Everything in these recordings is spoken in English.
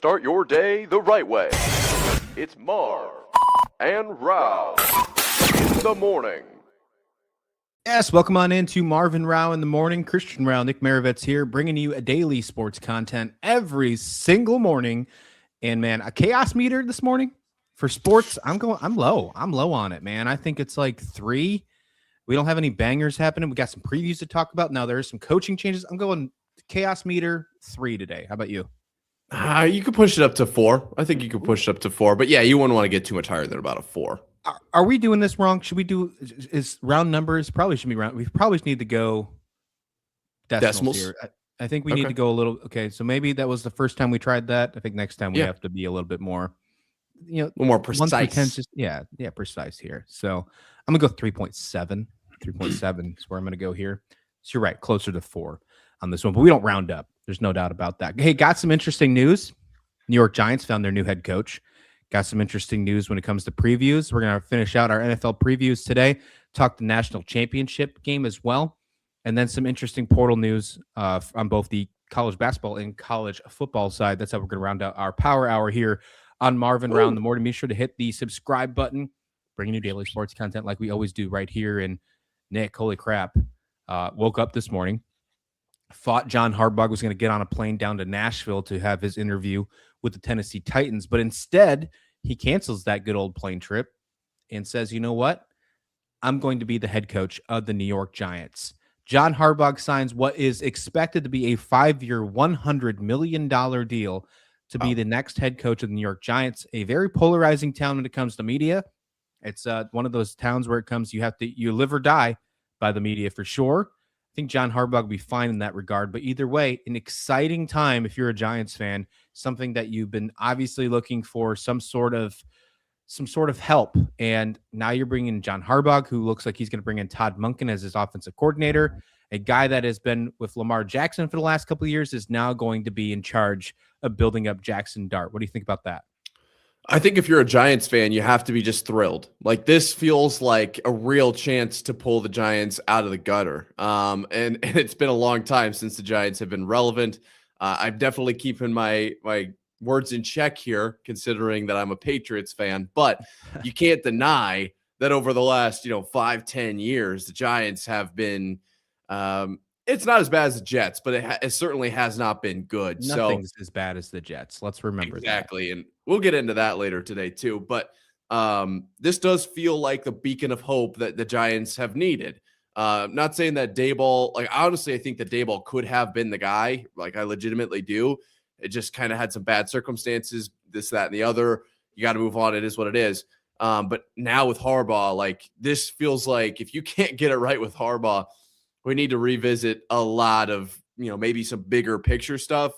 start your day the right way. It's Marv and Rauh in the morning. Yes, welcome on into Marv and Rauh in the morning. Christian Rauh, Nick Marovets here, bringing you a daily sports content every single morning. And man, a chaos meter this morning for sports. I'm low on it, man. I think it's like 3. We don't have any bangers happening. We got some previews to talk about. Now there's some coaching changes. I'm going chaos meter 3 today. How about you? You could push it up to 4. I think you could push it up to 4, but yeah, you wouldn't want to get too much higher than about a 4. Are we doing this wrong? Should we do is round numbers? Probably should be round. We probably need to go decimals here. I think we need to go a little. Okay, so maybe that was the first time we tried that. I think next time we have to be a little bit more, a little more precise. Precise here. So I'm gonna go 3.7. 3.7 is where I'm gonna go here. So you're right, closer to 4 on this one, but we don't round up. There's no doubt about that. Hey, got some interesting news. New York Giants found their new head coach. Got some interesting news when it comes to previews. We're going to finish out our NFL previews today, talk the national championship game as well, and then some interesting portal news on both the college basketball and college football side. That's how we're going to round out our power hour here on Marv and Rauh in the morning. Be sure to hit the subscribe button, bringing you daily sports content like we always do right here. And Nick, holy crap, woke up this morning, thought John Harbaugh was going to get on a plane down to Nashville to have his interview with the Tennessee Titans, but instead he cancels that good old plane trip and says, you know what? I'm going to be the head coach of the New York Giants. John Harbaugh signs what is expected to be a 5-year, $100 million deal to be the next head coach of the New York Giants, a very polarizing town when it comes to media. It's one of those towns where it comes, you live or die by the media for sure. I think John Harbaugh will be fine in that regard, but either way, an exciting time if you're a Giants fan, something that you've been obviously looking for some sort of help. And now you're bringing in John Harbaugh, who looks like he's going to bring in Todd Monken as his offensive coordinator. A guy that has been with Lamar Jackson for the last couple of years is now going to be in charge of building up Jackson Dart. What do you think about that? I think if you're a Giants fan, you have to be just thrilled. Like, this feels like a real chance to pull the Giants out of the gutter. And it's been a long time since the Giants have been relevant. I'm definitely keeping my words in check here, considering that I'm a Patriots fan. But you can't deny that over the last 5-10 years, the Giants have been. It's not as bad as the Jets, but it certainly has not been good. Nothing's as bad as the Jets. Let's remember exactly, and we'll get into that later today too. But this does feel like the beacon of hope that the Giants have needed. Not saying that Daboll, honestly, I think that Daboll could have been the guy. Like, I legitimately do. It just kind of had some bad circumstances, this, that, and the other. You got to move on. It is what it is. But now with Harbaugh, this feels like if you can't get it right with Harbaugh, we need to revisit a lot of, maybe some bigger picture stuff.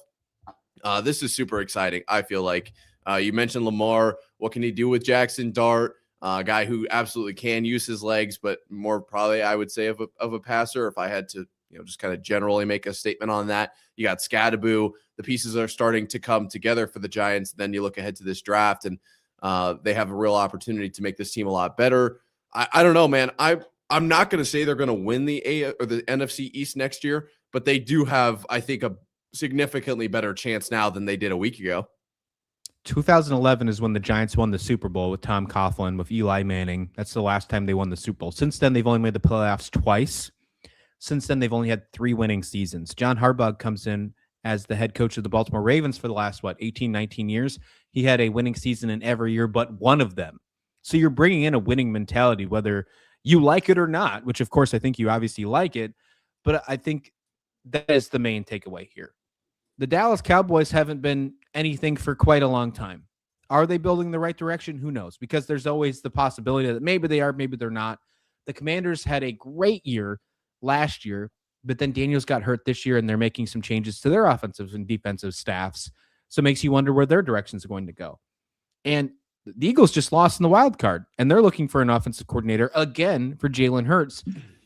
This is super exciting. I feel like you mentioned Lamar. What can he do with Jackson Dart? A guy who absolutely can use his legs, but more probably I would say of a passer. If I had to, just kind of generally make a statement on that, you got Scadaboo. The pieces are starting to come together for the Giants. Then you look ahead to this draft, and they have a real opportunity to make this team a lot better. I don't know, man. I'm not going to say they're going to win the NFC East next year, but they do have, I think, a significantly better chance now than they did a week ago. 2011 is when the Giants won the Super Bowl with Tom Coughlin, with Eli Manning. That's the last time they won the Super Bowl. Since then, they've only made the playoffs twice. Since then, they've only had 3 winning seasons. John Harbaugh comes in as the head coach of the Baltimore Ravens for the last, 18, 19 years. He had a winning season in every year but one of them. So you're bringing in a winning mentality, whether you like it or not, which of course I think you obviously like it, but I think that is the main takeaway here. The Dallas Cowboys haven't been anything for quite a long time. Are they building the right direction? Who knows? Because there's always the possibility that maybe they are, maybe they're not. The Commanders had a great year last year, but then Daniels got hurt this year, and they're making some changes to their offensive and defensive staffs. So it makes you wonder where their directions are going to go. And the Eagles just lost in the wild card, and they're looking for an offensive coordinator again for Jalen Hurts.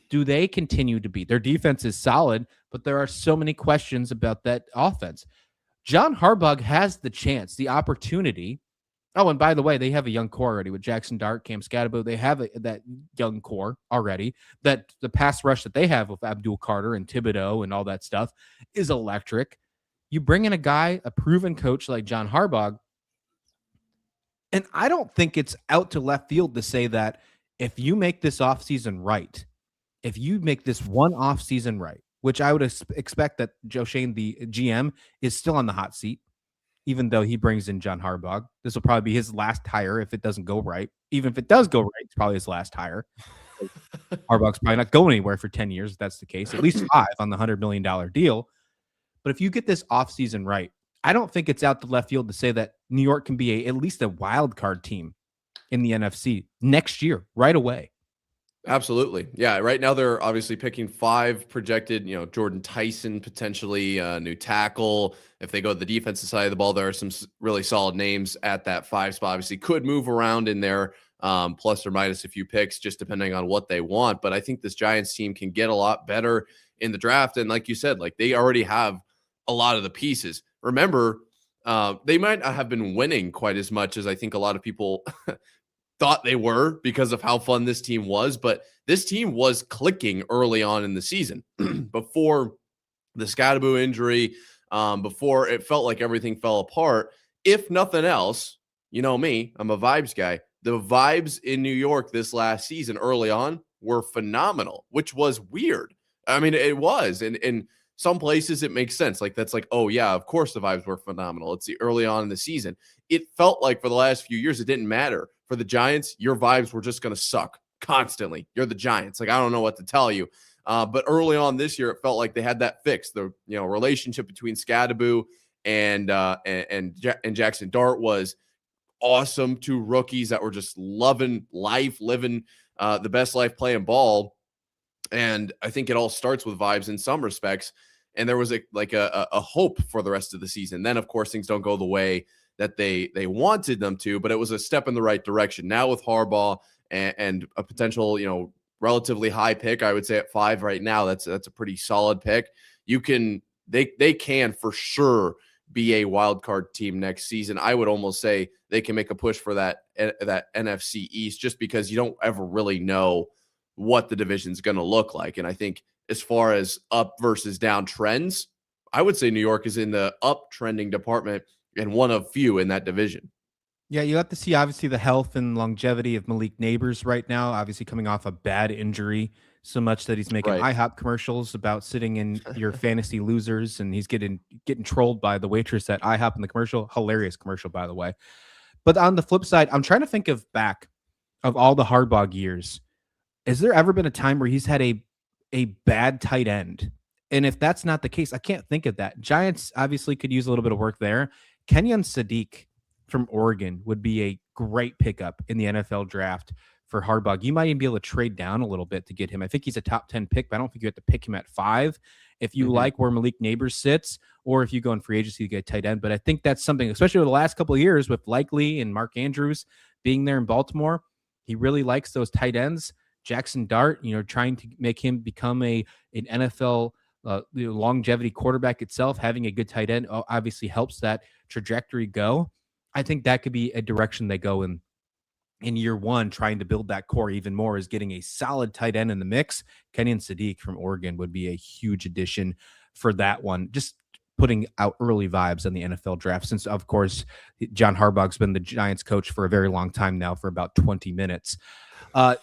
Do they continue to be? Their defense is solid, but there are so many questions about that offense. John Harbaugh has the chance, the opportunity. Oh, and by the way, they have a young core already with Jackson Dart, Cam Scadaboo. They have that young core already. That the pass rush that they have with Abdul Carter and Thibodeau and all that stuff is electric. You bring in a guy, a proven coach like John Harbaugh, and I don't think it's out to left field to say that if you make this offseason right, if you make this one offseason right, which I would expect that Joe Shane, the GM, is still on the hot seat, even though he brings in John Harbaugh. This will probably be his last hire if it doesn't go right. Even if it does go right, it's probably his last hire. Harbaugh's probably not going anywhere for 10 years if that's the case, at least 5 on the $100 million deal. But if you get this offseason right, I don't think it's out to left field to say that New York can be at least a wild card team in the NFC next year, right away. Absolutely. Yeah. Right now they're obviously picking 5 projected, Jordan Tyson, potentially new tackle. If they go to the defensive side of the ball, there are some really solid names at that 5 spot. Obviously could move around in there, plus or minus a few picks, just depending on what they want. But I think this Giants team can get a lot better in the draft. And like you said, like they already have a lot of the pieces. Remember, they might not have been winning quite as much as I think a lot of people thought they were because of how fun this team was, but this team was clicking early on in the season before the Scadaboo injury, before it felt like everything fell apart. If nothing else, you know me, I'm a vibes guy. The vibes in New York this last season early on were phenomenal, which was weird. I mean, it was. And in some places it makes sense. Like that's like, oh yeah, of course the vibes were phenomenal. It's the early on in the season. It felt like for the last few years, it didn't matter. For the Giants, your vibes were just going to suck constantly. You're the Giants. Like, I don't know what to tell you. But early on this year, it felt like they had that fixed. The relationship between Scadaboo and Jackson Dart was awesome. 2 rookies that were just loving life, living the best life playing ball. And I think it all starts with vibes in some respects. And there was a hope for the rest of the season. Then, of course, things don't go the way that they wanted them to, but it was a step in the right direction. Now with Harbaugh and a potential, relatively high pick, I would say at 5 right now, that's a pretty solid pick. They can for sure be a wild card team next season. I would almost say they can make a push for that NFC East, just because you don't ever really know what the division's going to look like. And I think as far as up versus down trends, I would say New York is in the up trending department and one of few in that division. Yeah, you have to see obviously the health and longevity of Malik Neighbors right now, obviously coming off a bad injury, so much that he's making IHOP commercials about sitting in your fantasy losers, and he's getting trolled by the waitress at IHOP in the commercial. Hilarious commercial, by the way. But on the flip side, I'm trying to think of all the Harbaugh years. Has there ever been a time where he's had a bad tight end? And if that's not the case, I can't think of that. Giants obviously could use a little bit of work there. Kenyon Sadiq from Oregon would be a great pickup in the NFL draft for Harbaugh. You might even be able to trade down a little bit to get him. I think he's a top 10 pick, but I don't think you have to pick him at 5 if you like where Malik Neighbors sits, or if you go in free agency to get tight end. But I think that's something, especially over the last couple of years with Likely and Mark Andrews being there in Baltimore, he really likes those tight ends. Jackson Dart, trying to make him become an NFL longevity quarterback itself, having a good tight end obviously helps that trajectory go. I think that could be a direction they go in year one, trying to build that core even more, is getting a solid tight end in the mix. Kenyon Sadiq from Oregon would be a huge addition for that one. Just putting out early vibes on the NFL draft, since of course John Harbaugh's been the Giants coach for a very long time now, for about 20 minutes.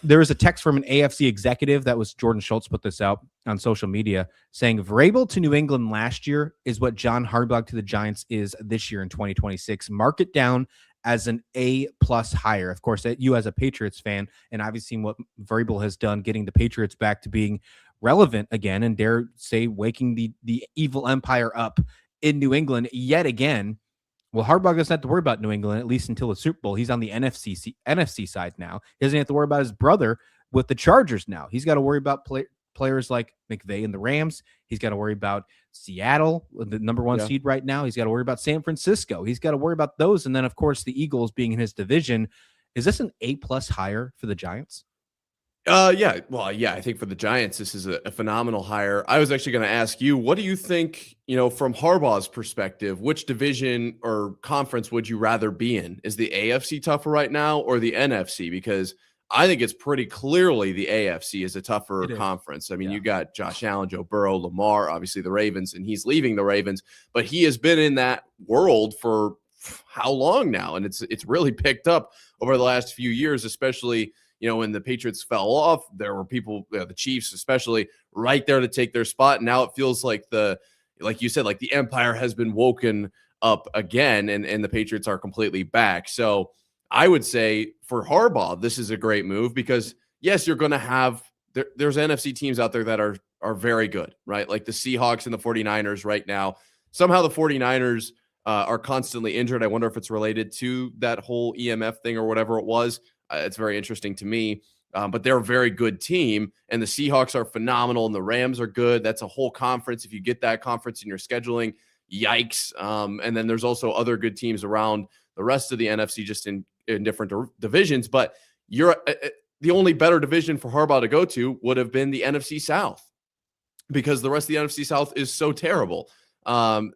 There was a text from an AFC executive, that was Jordan Schultz, put this out on social media, saying Vrabel to New England last year is what John Harbaugh to the Giants is this year in 2026. Mark it down as an A+ hire. Of course, you as a Patriots fan, and obviously seen what Vrabel has done, getting the Patriots back to being relevant again, and dare say waking the evil empire up in New England yet again. Well, Harbaugh doesn't have to worry about New England, at least until the Super Bowl. He's on the NFC side now. He doesn't have to worry about his brother with the Chargers now. He's got to worry about players like McVay and the Rams. He's got to worry about Seattle, the number 1 seed right now. He's got to worry about San Francisco. He's got to worry about those. And then, of course, the Eagles being in his division. Is this an A+ hire for the Giants? Yeah. Well, yeah, I think for the Giants, this is a phenomenal hire. I was actually going to ask you, what do you think, from Harbaugh's perspective, which division or conference would you rather be in? Is the AFC tougher right now or the NFC? Because I think it's pretty clearly the AFC is a tougher It is. conference. I mean, Yeah. you got Josh Allen, Joe Burrow, Lamar, obviously the Ravens, and he's leaving the Ravens, but he has been in that world for how long now? And it's really picked up over the last few years, especially, when the Patriots fell off, there were people, the Chiefs especially, right there to take their spot. And now it feels like like you said, like the empire has been woken up again, and the Patriots are completely back. So I would say for Harbaugh, this is a great move because yes, you're going to have there's NFC teams out there that are very good, right? Like the Seahawks and the 49ers right now. Somehow the 49ers are constantly injured. I wonder if it's related to that whole EMF thing or whatever it was. It's very interesting to me. But they're a very good team, and the Seahawks are phenomenal, and the Rams are good. That's a whole conference. If you get that conference in your scheduling, yikes. And then there's also other good teams around the rest of the NFC, just in different divisions. But you're the only better division for Harbaugh to go to would have been the NFC South, because the rest of the NFC South is so terrible.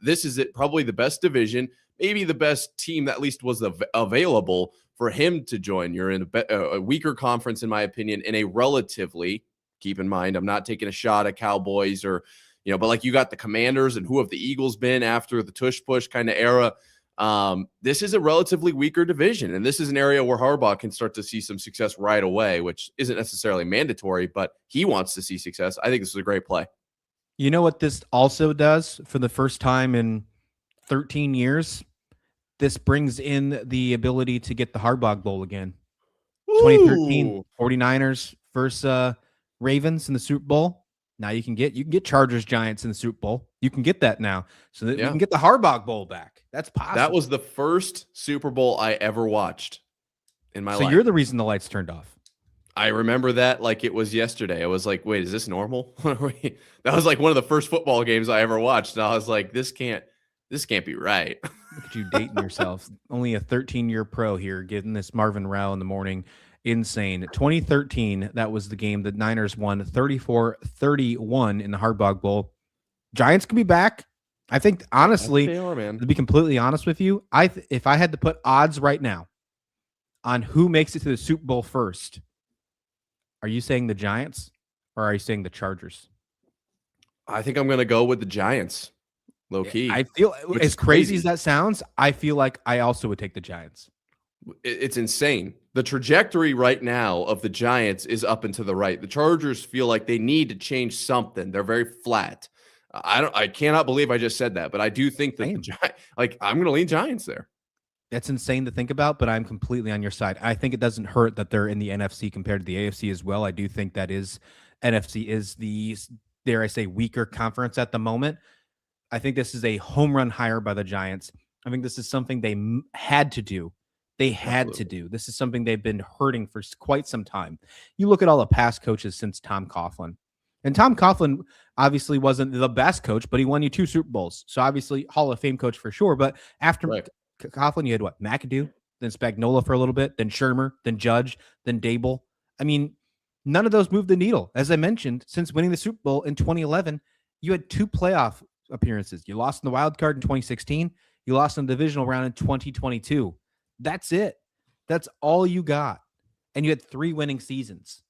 This is probably the best division, maybe the best team that at least was available for him to join. You're in a weaker conference, in my opinion, in a relatively, keep in mind, I'm not taking a shot at Cowboys or, but like you got the Commanders, and who have the Eagles been after the tush push kind of era? This is a relatively weaker division, and this is an area where Harbaugh can start to see some success right away, which isn't necessarily mandatory, but he wants to see success. I think this is a great play. You know what this also does for the first time in 13 years? This brings in the ability to get the Harbaugh Bowl again. 2013 49ers versus Ravens in the Super Bowl. Now you can get Chargers Giants in the Super Bowl. You can get that now, so that we can get the Harbaugh Bowl back. That's possible. That was the first Super Bowl I ever watched in my life. So you're the reason the lights turned off. I remember that like it was yesterday. I was like, wait, is this normal? That was like one of the first football games I ever watched. And I was like, this can't be right. Look at you dating yourself. Only a 13-year pro here, getting this Marv and Rauh in the morning. Insane. 2013, that was the game the Niners won 34-31 in the Harbaugh Bowl. Giants can be back. I think, honestly, to be completely honest with you, if I had to put odds right now on who makes it to the Super Bowl first, are you saying the Giants or are you saying the Chargers? I think I'm going to go with the Giants. Low key. I feel, as crazy as that sounds, I feel like I also would take the Giants. It's insane. The trajectory right now of the Giants is up and to the right. The Chargers feel like they need to change something. They're very flat. I cannot believe I just said that, but I do think that I'm going to lean Giants there. That's insane to think about, but I'm completely on your side. I think it doesn't hurt that they're in the NFC compared to the AFC as well. I do think that NFC is the, dare I say, weaker conference at the moment. I think this is a home run hire by the Giants. I think this is something they had to do. They had to do. This is something they've been hurting for quite some time. You look at all the past coaches since Tom Coughlin. And Tom Coughlin obviously wasn't the best coach, but he won you 2 Super Bowls. So obviously Hall of Fame coach for sure. But after Coughlin, you had what? McAdoo, then Spagnuolo for a little bit, then Shermer, then Judge, then Dable. I mean, none of those moved the needle. As I mentioned, since winning the Super Bowl in 2011, you had 2 playoff appearances. You lost in the wild card in 2016. You lost in the divisional round in 2022. That's it. That's all you got. And you had 3 winning seasons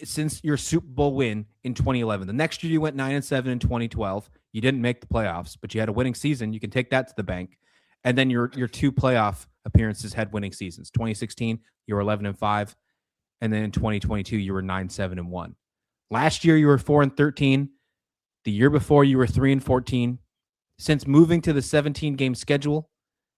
since your Super Bowl win in 2011. The next year you went 9-7 in 2012. You didn't make the playoffs, but you had a winning season. You can take that to the bank. And then your 2 playoff appearances had winning seasons. 2016, you were 11-5. And then in 2022, you were 9-7-1. Last year, you were 4-13. The year before, you were 3-14. Since moving to the 17-game schedule,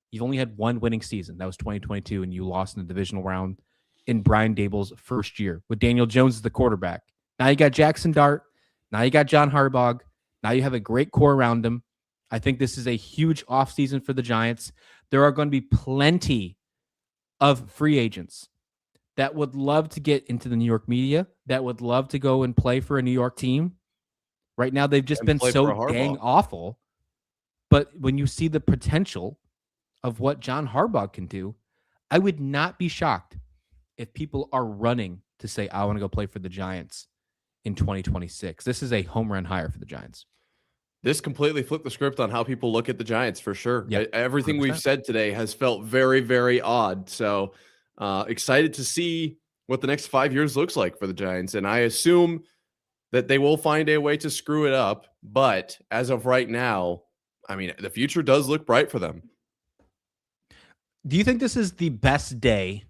you've only had 1 winning season. That was 2022, and you lost in the divisional round in Brian Dable's first year with Daniel Jones as the quarterback. Now you got Jackson Dart. Now you got John Harbaugh. Now you have a great core around him. I think this is a huge offseason for the Giants. There are going to be plenty of free agents that would love to get into the New York media, that would love to go and play for a New York team. Right now, they've just been so dang awful. But when you see the potential of what John Harbaugh can do, I would not be shocked if people are running to say, I want to go play for the Giants in 2026. This is a home run hire for the Giants. This completely flipped the script on how people look at the Giants for sure. Yep. Everything 100%. We've said today has felt very, very odd. So Excited to see what the next 5 years looks like for the Giants. And I assume that they will find a way to screw it up. But as of right now, I mean, the future does look bright for them. Do you think this is the best day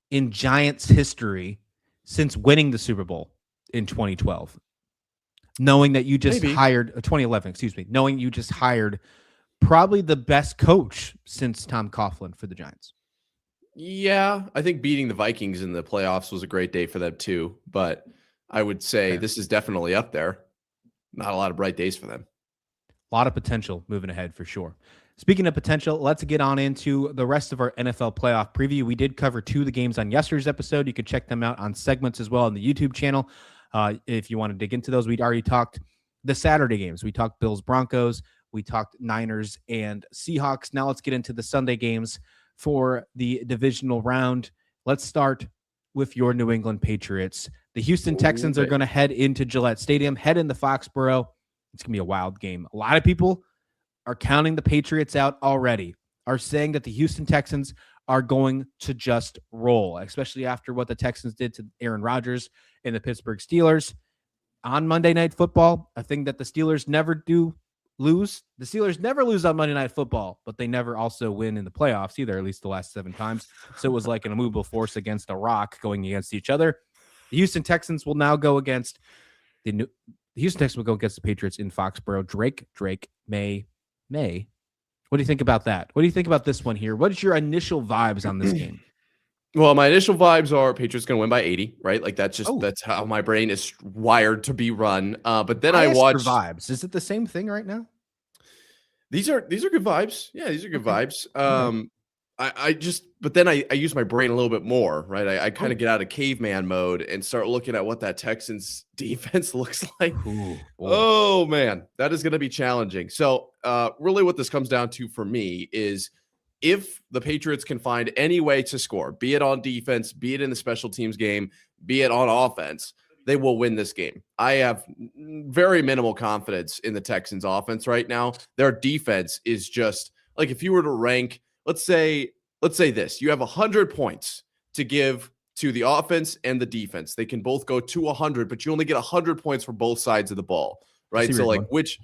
in Giants history since winning the Super Bowl in 2012? Knowing that you just hired 2011, excuse me, knowing you just hired probably the best coach since Tom Coughlin for the Giants. Yeah, I think beating the Vikings in the playoffs was a great day for them too. But I would say this is definitely up there. Not a lot of bright days for them. A lot of potential moving ahead for sure. Speaking of potential, let's get on into the rest of our NFL playoff preview. We did cover 2 of the games on yesterday's episode. You can check them out on segments as well on the YouTube channel. If you want to dig into those, we'd already talked the Saturday games. We talked Bills, Broncos. We talked Niners and Seahawks. Now let's get into the Sunday games for the divisional round. Let's start with your New England Patriots. The Houston Texans are going to head into Gillette Stadium, head into Foxborough. It's going to be a wild game. A lot of people are counting the Patriots out already, are saying that the Houston Texans are going to just roll, especially after what the Texans did to Aaron Rodgers and the Pittsburgh Steelers. On Monday Night Football, a thing that the Steelers never do lose. The Steelers never lose on Monday Night Football, but they never also win in the playoffs either, at least the last 7 times. So it was like an immovable force against a rock going against each other. The Houston Texans will now go against the Houston Texans will go against the Patriots in Foxborough. Drake, May. What do you think about that? What do you think about this one here? What is your initial vibes on this game? Well, my initial vibes are Patriots going to win by 80, right? Like that's how my brain is wired to be run. But then I watched vibes. Is it the same thing right now? These are good vibes. Yeah, these are good vibes. But then I use my brain a little bit more, right? I kind of get out of caveman mode and start looking at what that Texans defense looks like. Oh man, that is going to be challenging. So really what this comes down to for me is if the Patriots can find any way to score, be it on defense, be it in the special teams game, be it on offense, they will win this game. I have very minimal confidence in the Texans offense right now. Their defense is just like, if you were to rank, let's say this, you have 100 points to give to the offense and the defense. They can both go to 100, but you only get 100 points for both sides of the ball, right? So like which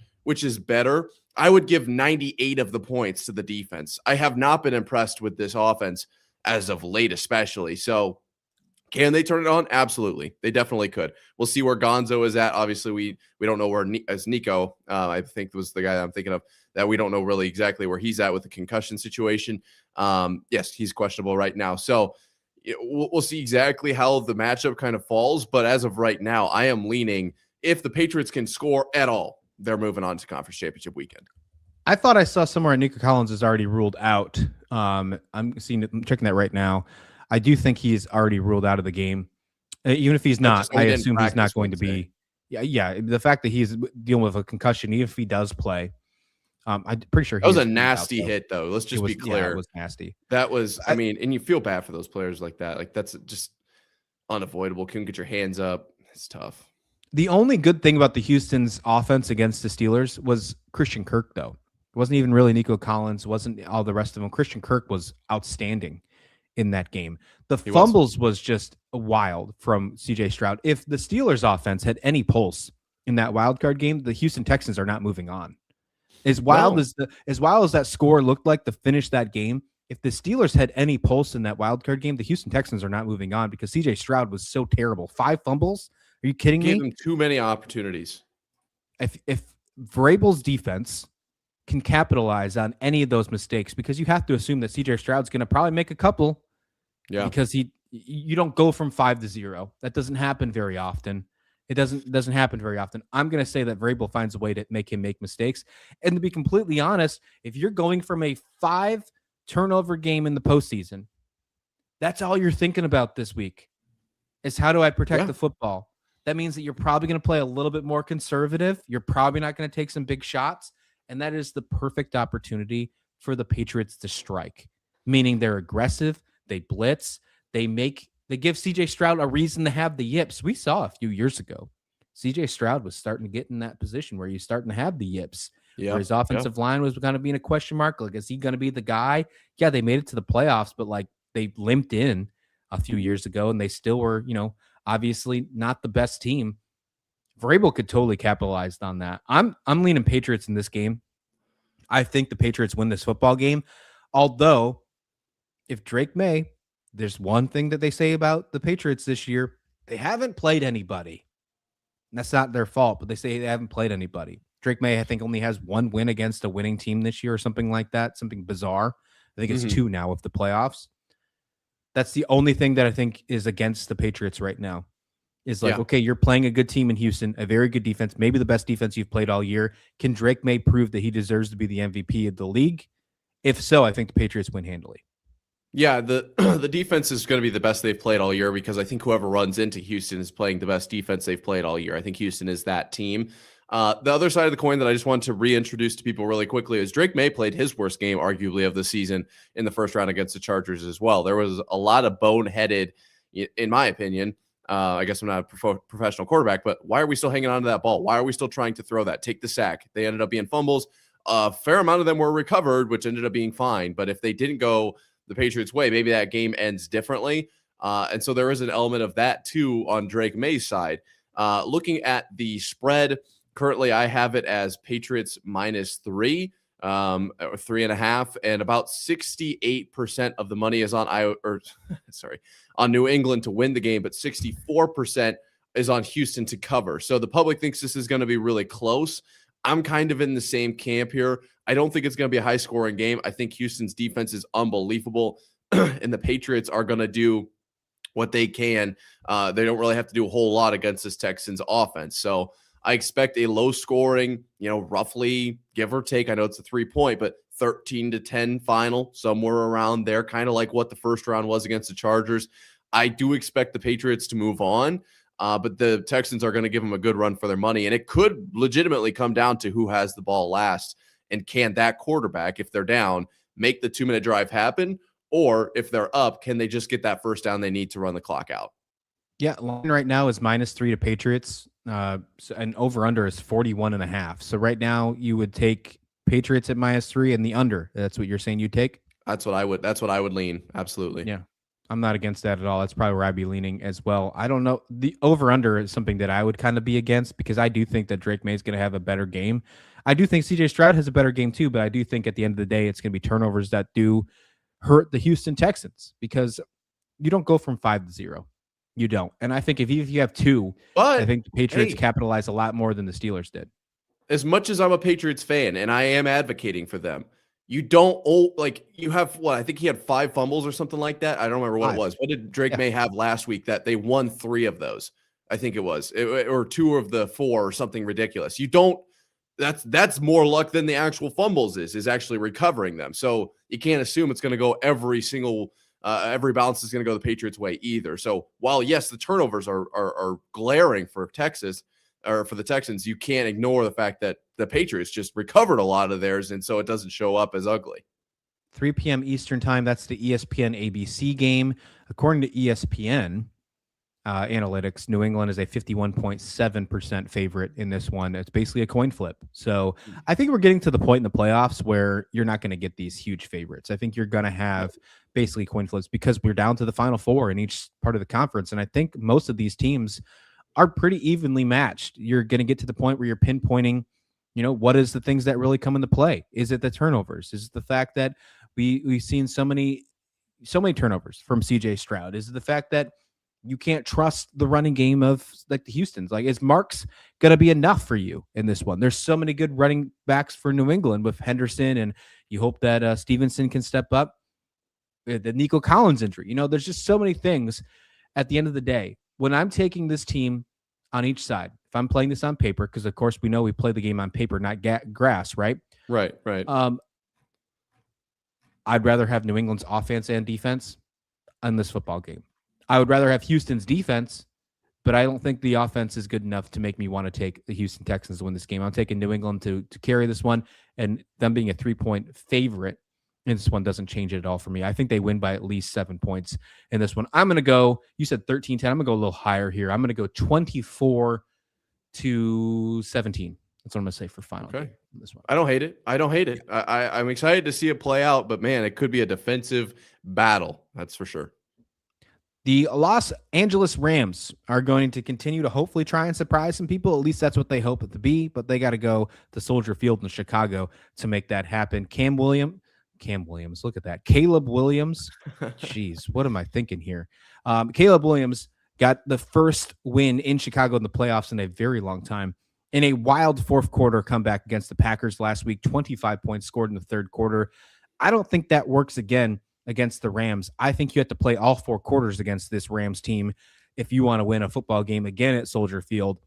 is better? I would give 98 of the points to the defense. I have not been impressed with this offense as of late, especially. So can they turn it on? Absolutely. They definitely could. We'll see where Gonzo is at. Obviously, we don't know where as Nico, I think was the guy I'm thinking of, that we don't know really exactly where he's at with the concussion situation. Yes, he's questionable right now. So we'll see exactly how the matchup kind of falls. But as of right now, I am leaning, if the Patriots can score at all, they're moving on to conference championship weekend. I thought I saw somewhere Nico Collins is already ruled out. I'm checking that right now. I do think he's already ruled out of the game. Even if he's not, I assume he's not going to be. Yeah. The fact that he's dealing with a concussion, even if he does play, I'm pretty sure that was a nasty hit, though. Let's just be clear. Yeah, it was nasty. That was, I mean, and you feel bad for those players like that. Like that's just unavoidable. Couldn't get your hands up. It's tough. The only good thing about the Houston's offense against the Steelers was Christian Kirk, though. It wasn't even really Nico Collins. It wasn't all the rest of them. Christian Kirk was outstanding in that game. The fumbles was just wild from CJ Stroud. If the Steelers offense had any pulse in that wild card game, the Houston Texans are not moving on. As wild as that score looked like to finish that game, if the Steelers had any pulse in that wild card game, the Houston Texans are not moving on because CJ Stroud was so terrible. 5 fumbles? Are you kidding me? Gave them too many opportunities. If Vrabel's defense can capitalize on any of those mistakes, because you have to assume that CJ Stroud's going to probably make a couple. Yeah. Because you don't go from 5 to 0. That doesn't happen very often. It doesn't happen very often. I'm going to say that Vrabel finds a way to make him make mistakes. And to be completely honest, if you're going from a 5 turnover game in the postseason, that's all you're thinking about this week is how do I protect the football? That means that you're probably going to play a little bit more conservative. You're probably not going to take some big shots. And that is the perfect opportunity for the Patriots to strike, meaning they're aggressive. They blitz. They give CJ Stroud a reason to have the yips. We saw a few years ago, CJ Stroud was starting to get in that position where he's starting to have the yips. Where his offensive line was going to be in a question mark. Like, is he going to be the guy? Yeah, they made it to the playoffs, but like they limped in. a few years ago, and they still were, obviously not the best team. Vrabel could totally capitalize on that. I'm leaning Patriots in this game. I think the Patriots win this football game. Although, if Drake May, there's one thing that they say about the Patriots this year. They haven't played anybody. That's not their fault, but they say they haven't played anybody. Drake May, I think, only has one win against a winning team this year or something like that, something bizarre. I think it's 2 now of the playoffs. That's the only thing that I think is against the Patriots right now. Is like, okay, you're playing a good team in Houston, a very good defense, maybe the best defense you've played all year. Can Drake May prove that he deserves to be the MVP of the league? If so, I think the Patriots win handily. Yeah, the defense is going to be the best they've played all year because I think whoever runs into Houston is playing the best defense they've played all year. I think Houston is that team. The other side of the coin that I just want to reintroduce to people really quickly is Drake May played his worst game, arguably, of the season in the first round against the Chargers as well. There was a lot of boneheaded, in my opinion. I guess I'm not a professional quarterback, but why are we still hanging on to that ball? Why are we still trying to throw that? Take the sack. They ended up being fumbles. A fair amount of them were recovered, which ended up being fine. But if they didn't go the Patriots' way, maybe that game ends differently. And so there is an element of that too on Drake May's side. Looking at the spread, currently I have it as Patriots -3, or 3.5, and about 68% of the money is on on New England to win the game, but 64% is on Houston to cover. So the public thinks this is going to be really close. I'm kind of in the same camp here. I don't think it's going to be a high-scoring game. I think Houston's defense is unbelievable, and the Patriots are going to do what they can. They don't really have to do a whole lot against this Texans offense. So I expect a low-scoring, roughly, give or take, I know it's a 3-point, but 13-10 final, somewhere around there, kind of like what the first round was against the Chargers. I do expect the Patriots to move on. But the Texans are going to give them a good run for their money. And it could legitimately come down to who has the ball last. And can that quarterback, if they're down, make the 2-minute drive happen? Or if they're up, can they just get that first down they need to run the clock out? Yeah, line right now is -3 to Patriots. And over-under is 41.5. So right now you would take Patriots at -3 and the under. That's what you're saying you'd take? That's what I would lean. Absolutely. Yeah. I'm not against that at all. That's probably where I'd be leaning as well. I don't know. The over-under is something that I would kind of be against because I do think that Drake May is going to have a better game. I do think CJ Stroud has a better game too, but I do think at the end of the day, it's going to be turnovers that do hurt the Houston Texans because you don't go from 5-0. You don't. And I think if you have 2, I think the Patriots capitalize a lot more than the Steelers did. As much as I'm a Patriots fan and I am advocating for them, you don't you have what? I think he had 5 fumbles or something like that. I don't remember what it was. What did Drake May have last week that they won 3 of those? I think it was, or 2 of the 4 or something ridiculous. You don't, that's more luck than the actual fumbles is actually recovering them. So you can't assume it's going to go every bounce is going to go the Patriots' way either. So while yes, the turnovers are glaring for Texas, or for the Texans, you can't ignore the fact that the Patriots just recovered a lot of theirs, and so it doesn't show up as ugly. 3 p.m. Eastern time. That's the ESPN ABC game. According to ESPN analytics, New England is a 51.7% favorite in this one. It's basically a coin flip. So I think we're getting to the point in the playoffs where you're not going to get these huge favorites. I think you're going to have basically coin flips because we're down to the Final Four in each part of the conference, and I think most of these teams are pretty evenly matched. You're going to get to the point where you're pinpointing, what is the things that really come into play? Is it the turnovers? Is it the fact that we've seen so many turnovers from CJ Stroud? Is it the fact that you can't trust the running game of like the Houstons? Like, is Marks going to be enough for you in this one? There's so many good running backs for New England with Henderson, and you hope that Stevenson can step up. The Nico Collins injury, there's just so many things at the end of the day. When I'm taking this team on each side, if I'm playing this on paper, because of course we know we play the game on paper, not grass, right? Right. I'd rather have New England's offense and defense on this football game. I would rather have Houston's defense, but I don't think the offense is good enough to make me want to take the Houston Texans to win this game. I'm taking New England to carry this one, and them being a 3-point favorite in this one doesn't change it at all for me. I think they win by at least 7 points in this one. I'm going to go, you said 13-10. I'm going to go a little higher here. I'm going to go 24-17. That's what I'm going to say for final game in this one. I don't hate it. I'm excited to see it play out, but man, it could be a defensive battle. That's for sure. The Los Angeles Rams are going to continue to hopefully try and surprise some people. At least that's what they hope it to be, but they got to go to Soldier Field in Chicago to make that happen. Cam Williams, look at that. Caleb Williams. Jeez, what am I thinking here? Caleb Williams got the first win in Chicago in the playoffs in a very long time. In a wild fourth quarter comeback against the Packers last week, 25 points scored in the third quarter. I don't think that works again against the Rams. I think you have to play all four quarters against this Rams team if you want to win a football game again at Soldier Field.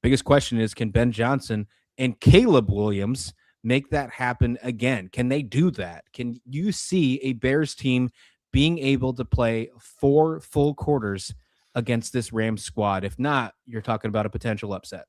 Biggest question is, can Ben Johnson and Caleb Williams make that happen again? Can they do that? Can you see a Bears team being able to play 4 full quarters against this Rams squad? If not, you're talking about a potential upset.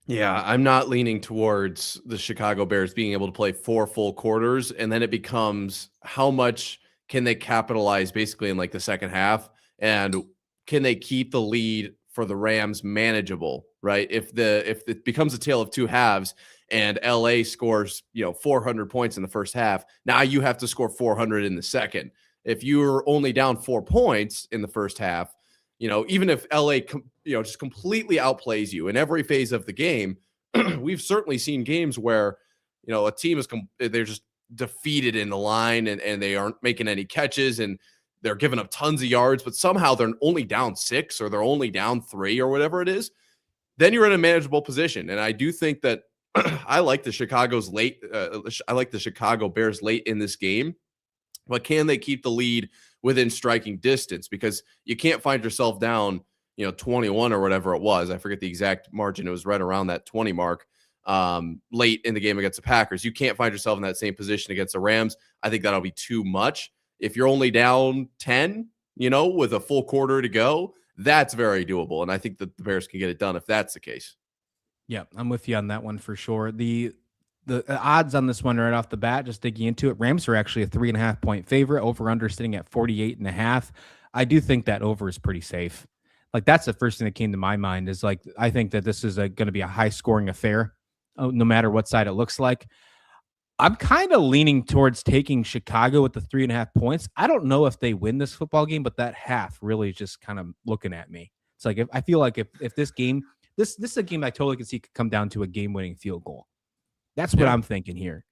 Yeah, I'm not leaning towards the Chicago Bears being able to play 4 full quarters. And then it becomes, how much can they capitalize basically in like the second half? And can they keep the lead for the Rams manageable, right? If it becomes a tale of two halves and LA scores, 400 points in the first half, now you have to score 400 in the second. If you're only down 4 points in the first half, even if LA, just completely outplays you in every phase of the game, we've certainly seen games where, a team they're just defeated in the line and they aren't making any catches and they're giving up tons of yards, but somehow they're only down 6 or they're only down 3 or whatever it is. Then you're in a manageable position. And I do think that I like the Chicago Bears late in this game, but can they keep the lead within striking distance? Because you can't find yourself down, 21 or whatever it was. I forget the exact margin. It was right around that 20 mark late in the game against the Packers. You can't find yourself in that same position against the Rams. I think that'll be too much. If you're only down 10, with a full quarter to go, that's very doable. And I think that the Bears can get it done if that's the case. Yeah, I'm with you on that one for sure. The odds on this one right off the bat, just digging into it, Rams are actually a 3.5 point favorite, over under sitting at 48.5. I do think that over is pretty safe. Like, that's the first thing that came to my mind is like, I think that this is going to be a high scoring affair, no matter what side it looks like. I'm kind of leaning towards taking Chicago with the 3.5 points. I don't know if they win this football game, but that half really just kind of looking at me. It's like, I feel like if this game, this is a game I totally can see could come down to a game winning field goal. That's what I'm thinking here.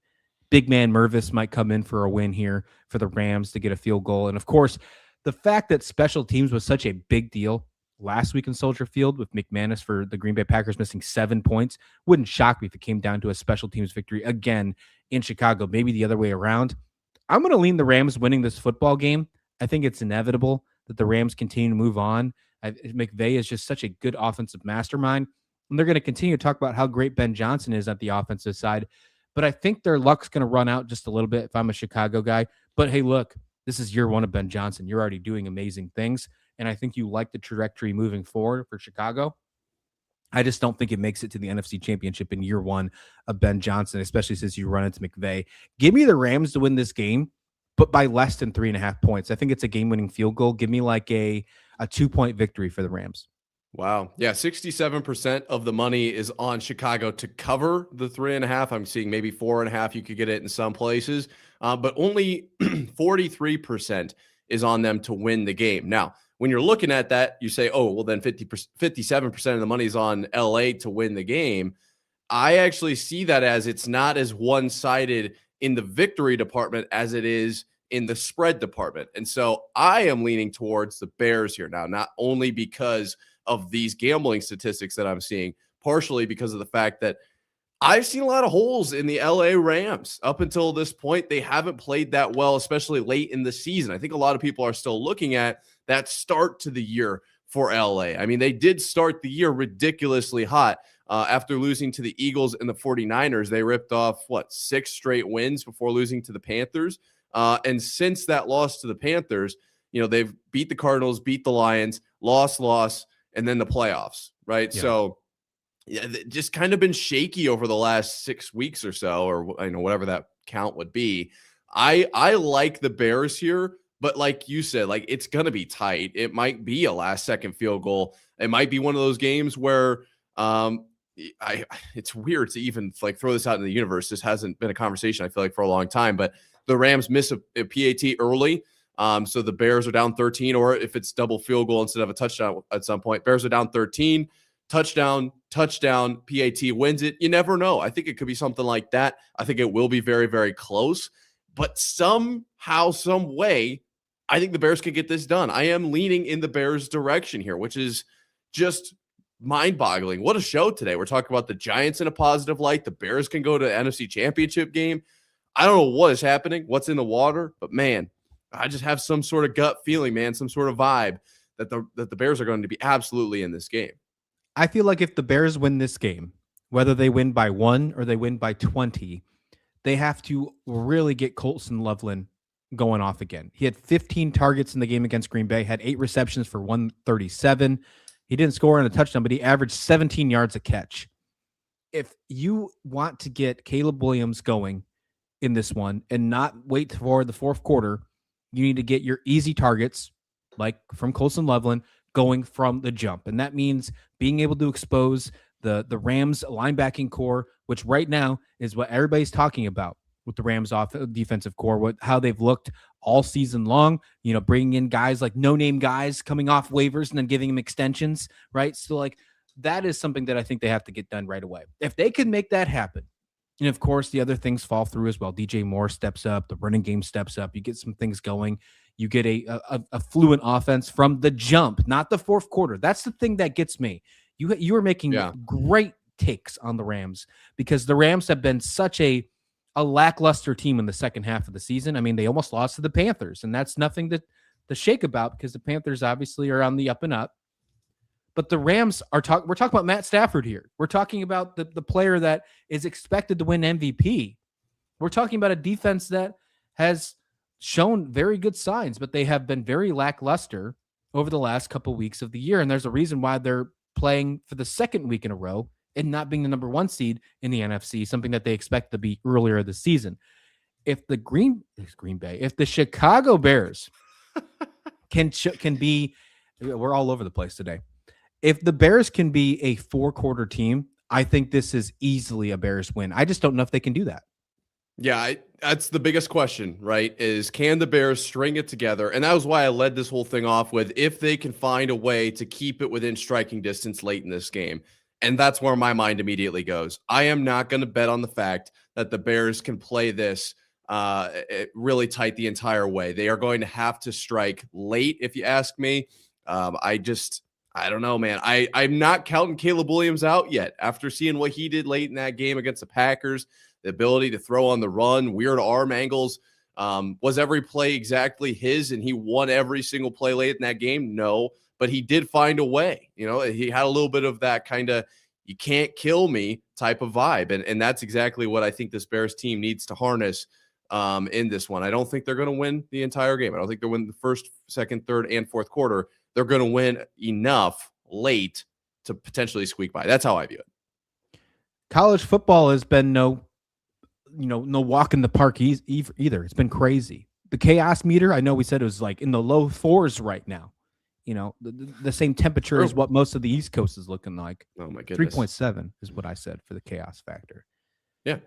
Big man Mervis might come in for a win here for the Rams to get a field goal. And of course, the fact that special teams was such a big deal last week in Soldier Field with McManus for the Green Bay Packers missing 7 points wouldn't shock me if it came down to a special teams victory again in Chicago, maybe the other way around. I'm going to lean the Rams winning this football game. I think it's inevitable that the Rams continue to move on. McVay is just such a good offensive mastermind. And they're going to continue to talk about how great Ben Johnson is at the offensive side. But I think their luck's going to run out just a little bit if I'm a Chicago guy. But hey, look, this is year one of Ben Johnson. You're already doing amazing things. And I think you like the trajectory moving forward for Chicago. I just don't think it makes it to the NFC Championship in year one of Ben Johnson, especially since you run into McVay. Give me the Rams to win this game, but by less than 3.5 points. I think it's a game-winning field goal. Give me like a 2-point victory for the Rams. Wow. Yeah, 67% of the money is on Chicago to cover the 3.5. I'm seeing maybe 4.5. You could get it in some places, but only 43% is on them to win the game. Now, when you're looking at that, you say, oh, well, then 57% of the money is on LA to win the game. I actually see that as it's not as one-sided in the victory department as it is in the spread department. And so I am leaning towards the Bears here now, not only because of these gambling statistics that I'm seeing, partially because of the fact that I've seen a lot of holes in the LA Rams. Up until this point, they haven't played that well, especially late in the season. I think a lot of people are still looking at that start to the year for LA. I mean, they did start the year ridiculously hot. After losing to the Eagles and the 49ers, they ripped off, 6 straight wins before losing to the Panthers. And since that loss to the Panthers, they've beat the Cardinals, beat the Lions, loss, and then the playoffs, right? Yeah. So yeah, just kind of been shaky over the last 6 weeks or so, or whatever that count would be. I like the Bears here, but like you said, like it's going to be tight. It might be a last-second field goal. It might be one of those games where it's weird to even like throw this out in the universe. This hasn't been a conversation, I feel like, for a long time, but the Rams miss a PAT early. So the Bears are down 13, or if it's double field goal instead of a touchdown at some point, Bears are down 13, touchdown, PAT wins it. You never know. I think it could be something like that. I think it will be very, very close. But somehow, some way, I think the Bears can get this done. I am leaning in the Bears' direction here, which is just mind-boggling. What a show today. We're talking about the Giants in a positive light. The Bears can go to the NFC Championship game. I don't know what is happening, what's in the water, but man, I just have some sort of gut feeling, man, some sort of vibe that the Bears are going to be absolutely in this game. I feel like if the Bears win this game, whether they win by 1 or they win by 20, they have to really get Colson Loveland going off again. He had 15 targets in the game against Green Bay, had 8 receptions for 137. He didn't score on a touchdown, but he averaged 17 yards a catch. If you want to get Caleb Williams going in this one and not wait for the fourth quarter, you need to get your easy targets, like from Colson Loveland, going from the jump. And that means being able to expose the Rams linebacking core, which right now is what everybody's talking about with the Rams defensive core, how they've looked all season long, bringing in guys like no-name guys coming off waivers and then giving them extensions, right? So like that is something that I think they have to get done right away. If they can make that happen, and of course the other things fall through as well. DJ Moore steps up, the running game steps up, you get some things going, you get a fluent offense from the jump, not the fourth quarter. That's the thing that gets me. You are making great takes on the Rams because the Rams have been such a lackluster team in the second half of the season. I mean, they almost lost to the Panthers, and that's nothing to shake about because the Panthers obviously are on the up and up. But the Rams we're talking about Matt Stafford here. We're talking about the player that is expected to win MVP. We're talking about a defense that has shown very good signs, but they have been very lackluster over the last couple weeks of the year. And there's a reason why they're playing for the second week in a row and not being the number 1 seed in the NFC, something that they expect to be earlier this season. If the if the Chicago Bears can be, we're all over the place today. If the Bears can be a 4-quarter team, I think this is easily a Bears win. I just don't know if they can do that. Yeah, that's the biggest question, right? Is can the Bears string it together? And that was why I led this whole thing off with if they can find a way to keep it within striking distance late in this game. And that's where my mind immediately goes. I am not going to bet on the fact that the Bears can play this really tight the entire way. They are going to have to strike late, if you ask me. I don't know, man. I'm not counting Caleb Williams out yet after seeing what he did late in that game against the Packers. The ability to throw on the run, weird arm angles. Was every play exactly his and he won every single play late in that game? No, but he did find a way. He had a little bit of that kind of you can't kill me type of vibe. And that's exactly what I think this Bears team needs to harness in this one. I don't think they're going to win the entire game. I don't think they'll win the first, second, third, and fourth quarter. They're going to win enough late to potentially squeak by. That's how I view it. College football has been no walk in the park either. It's been crazy. The chaos meter, I know we said it was like in the low 4s right now. The same temperature as what most of the East Coast is looking like. Oh my goodness. 3.7 is what I said for the chaos factor. Yeah.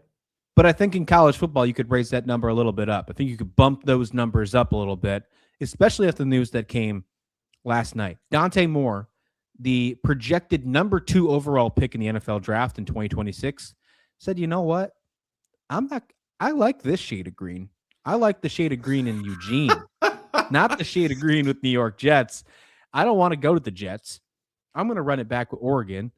But I think in college football, you could raise that number a little bit up. I think you could bump those numbers up a little bit, especially after the news that came last night. Dante Moore, the projected number 2 overall pick in the NFL draft in 2026, said, you know what? I like this shade of green. I like the shade of green in Eugene, not the shade of green with New York Jets. I don't want to go to the Jets. I'm going to run it back with Oregon,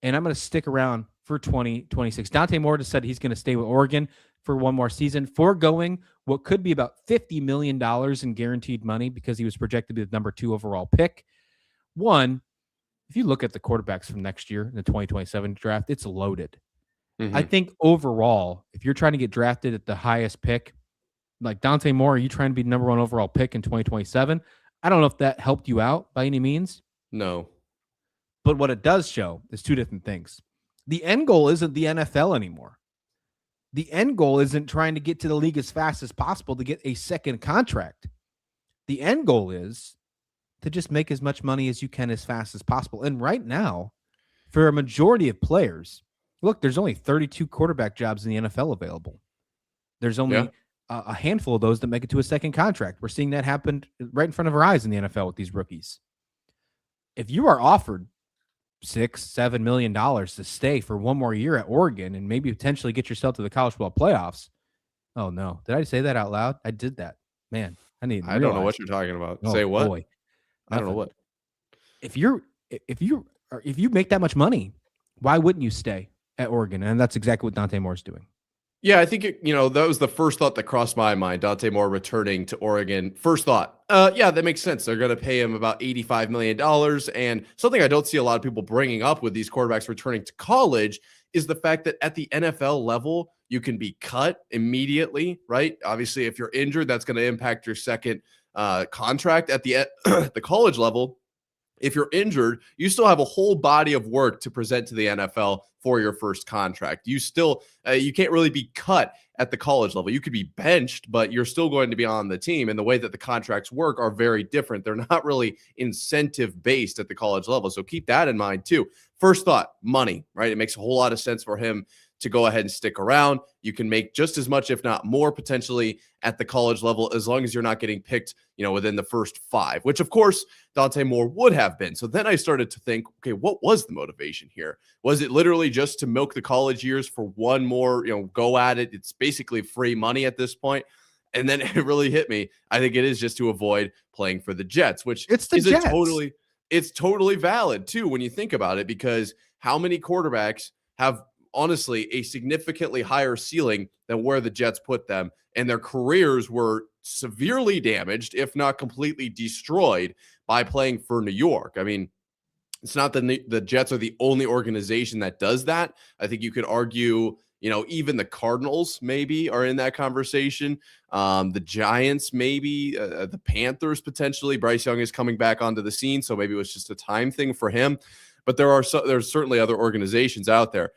and I'm going to stick around for 2026. Dante Moore just said he's going to stay with Oregon for one more season, foregoing what could be about $50 million in guaranteed money because he was projected to be the number 2 overall pick. One, if you look at the quarterbacks from next year in the 2027 draft, it's loaded. Mm-hmm. I think overall, if you're trying to get drafted at the highest pick, like Dante Moore, are you trying to be number 1 overall pick in 2027? I don't know if that helped you out by any means. No. But what it does show is 2 different things. The end goal isn't the NFL anymore. The end goal isn't trying to get to the league as fast as possible to get a second contract. The end goal is to just make as much money as you can as fast as possible. And right now, for a majority of players, look, there's only 32 quarterback jobs in the NFL available. There's only a handful of those that make it to a second contract. We're seeing that happen right in front of our eyes in the NFL with these rookies. If you are offered $6-7 million to stay for one more year at Oregon and maybe potentially get yourself to the college football playoffs. Oh no. Did I say that out loud? I did that. Man, I don't know what you're talking about. Oh, say what? Boy. I don't know what. If you make that much money, why wouldn't you stay at Oregon? And that's exactly what Dante Moore's doing. Yeah, I think, that was the first thought that crossed my mind. Dante Moore returning to Oregon. First thought, yeah, that makes sense. They're going to pay him about $85 million. And something I don't see a lot of people bringing up with these quarterbacks returning to college is the fact that at the NFL level, you can be cut immediately, right? Obviously, if you're injured, that's going to impact your second contract. At the college level, if you're injured, you still have a whole body of work to present to the NFL for your first contract. You still, you can't really be cut at the college level. You could be benched, but you're still going to be on the team. And the way that the contracts work are very different. They're not really incentive based at the college level. So keep that in mind too. First thought, money, right? It makes a whole lot of sense for him to go ahead and stick around. You can make just as much, if not more, potentially at the college level, as long as you're not getting picked, within the first 5, which of course Dante Moore would have been. So then I started to think, okay, what was the motivation here? Was it literally just to milk the college years for one more, go at it? It's basically free money at this point. And then it really hit me. I think it is just to avoid playing for the Jets, which it's Jets. It's totally valid too when you think about it, because how many quarterbacks have honestly a significantly higher ceiling than where the Jets put them, and their careers were severely damaged, if not completely destroyed, by playing for New York. I mean, it's not that the Jets are the only organization that does that. I think you could argue, even the Cardinals maybe are in that conversation. The Giants, maybe the Panthers, potentially. Bryce Young is coming back onto the scene, so maybe it was just a time thing for him. But there's certainly other organizations out there.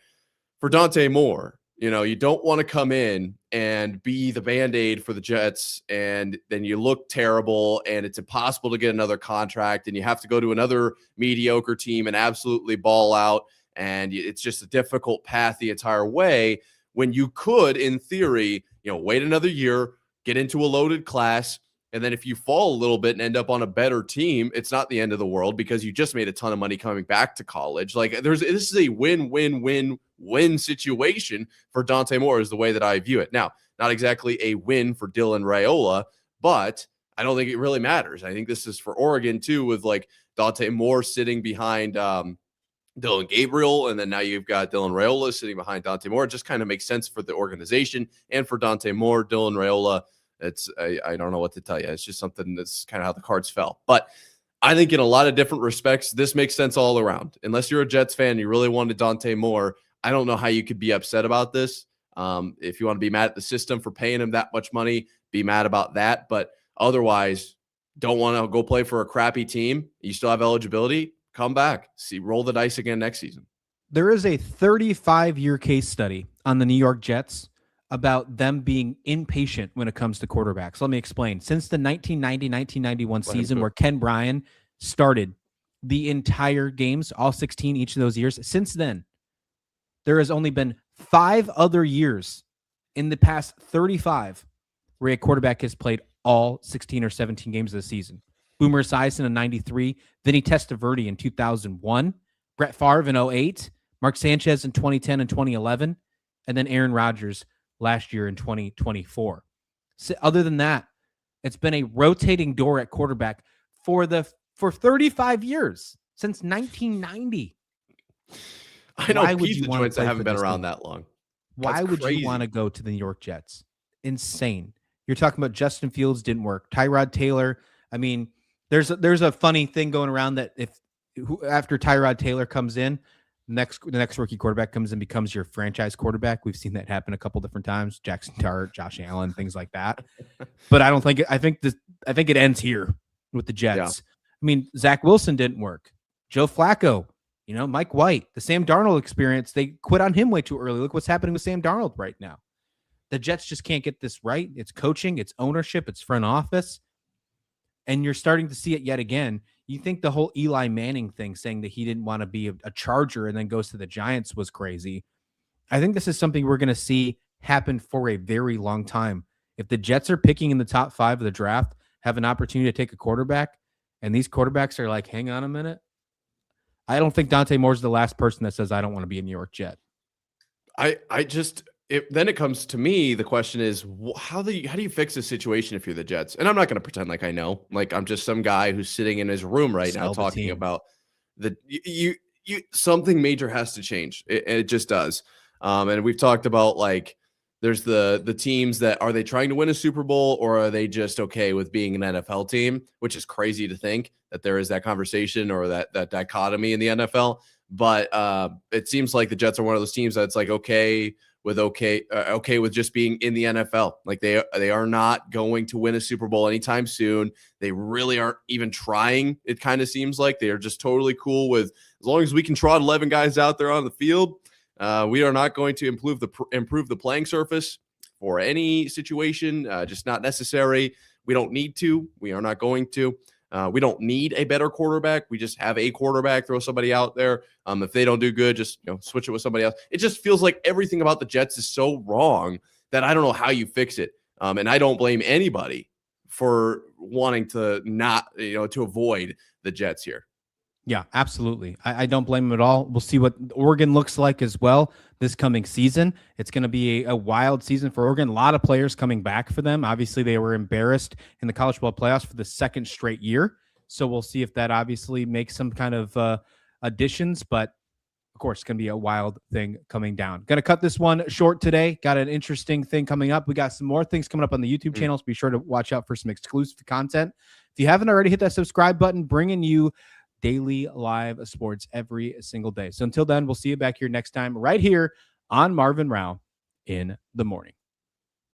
For Dante Moore, you don't want to come in and be the Band-Aid for the Jets, and then you look terrible, and it's impossible to get another contract, and you have to go to another mediocre team and absolutely ball out, and it's just a difficult path the entire way, when you could, in theory, wait another year, get into a loaded class, and then if you fall a little bit and end up on a better team, it's not the end of the world, because you just made a ton of money coming back to college. Like, this is a win-win-win-win situation for Dante Moore, is the way that I view it. Now, not exactly a win for Dylan Raiola, but I don't think it really matters. I think this is for Oregon too, with like Dante Moore sitting behind Dylan Gabriel, and then now you've got Dylan Raiola sitting behind Dante Moore. It just kind of makes sense for the organization and for Dante Moore. Dylan Raiola, I don't know what to tell you. It's just something that's kind of how the cards fell. But I think in a lot of different respects, this makes sense all around. Unless you're a Jets fan, you really wanted Dante Moore, I don't know how you could be upset about this. If you want to be mad at the system for paying him that much money, be mad about that. But otherwise, don't want to go play for a crappy team. You still have eligibility. Come back. Roll the dice again next season. There is a 35-year case study on the New York Jets about them being impatient when it comes to quarterbacks. Let me explain. Since the 1990-1991 season, where Ken Bryan started the entire games, all 16 each of those years, since then, there has only been 5 other years in the past 35 where a quarterback has played all 16 or 17 games of the season. Boomer Esiason in 93, Vinny Testaverde in 2001, Brett Favre in 08, Mark Sanchez in 2010 and 2011, and then Aaron Rodgers last year in 2024. So other than that, it's been a rotating door at quarterback for 35 years, since 1990. I know pizza joints that haven't been around that long. Why would you want to go to the New York Jets? Insane. You're talking about Justin Fields didn't work. Tyrod Taylor. I mean, there's a funny thing going around that after Tyrod Taylor comes in, the next rookie quarterback comes and becomes your franchise quarterback. We've seen that happen a couple different times. Jackson Dart, Josh Allen, things like that. But I think it ends here with the Jets. Yeah. I mean, Zach Wilson didn't work. Joe Flacco, Mike White, the Sam Darnold experience, they quit on him way too early. Look what's happening with Sam Darnold right now. The Jets just can't get this right. It's coaching, it's ownership, it's front office. And you're starting to see it yet again. You think the whole Eli Manning thing, saying that he didn't want to be a Charger and then goes to the Giants, was crazy. I think this is something we're going to see happen for a very long time If the Jets are picking in the top 5 of the draft, have an opportunity to take a quarterback, and these quarterbacks are like, hang on a minute. I don't think Dante Moore's the last person that says, I don't want to be a New York Jet. Then it comes to me. The question is, how do you fix this situation if you're the Jets? And I'm not going to pretend like I know. Like, I'm just some guy who's sitting in his room right now talking about you something major has to change. It just does. And we've talked about, like, there's the teams that, are they trying to win a Super Bowl, or are they just okay with being an NFL team, which is crazy to think that there is that conversation or that dichotomy in the NFL. But it seems like the Jets are one of those teams that's like okay with just being in the NFL. Like, they are not going to win a Super Bowl anytime soon. They really aren't even trying. It kind of seems like they are just totally cool with, as long as we can trot 11 guys out there on the field. We are not going to improve the playing surface for any situation. Just not necessary. We don't need to. We are not going to. We don't need a better quarterback. We just have a quarterback. Throw somebody out there. If they don't do good, just switch it with somebody else. It just feels like everything about the Jets is so wrong that I don't know how you fix it. And I don't blame anybody for wanting to not, to avoid the Jets here. Yeah, absolutely. I don't blame him at all. We'll see what Oregon looks like as well this coming season. It's going to be a wild season for Oregon. A lot of players coming back for them. Obviously, they were embarrassed in the college football playoffs for the second straight year. So we'll see if that obviously makes some kind of additions. But, of course, it's going to be a wild thing coming down. Going to cut this one short today. Got an interesting thing coming up. We got some more things coming up on the YouTube channels. Be sure to watch out for some exclusive content. If you haven't already, hit that subscribe button, bringing you daily live sports every single day. So until then, we'll see you back here next time right here on Marv and Rauh in the morning.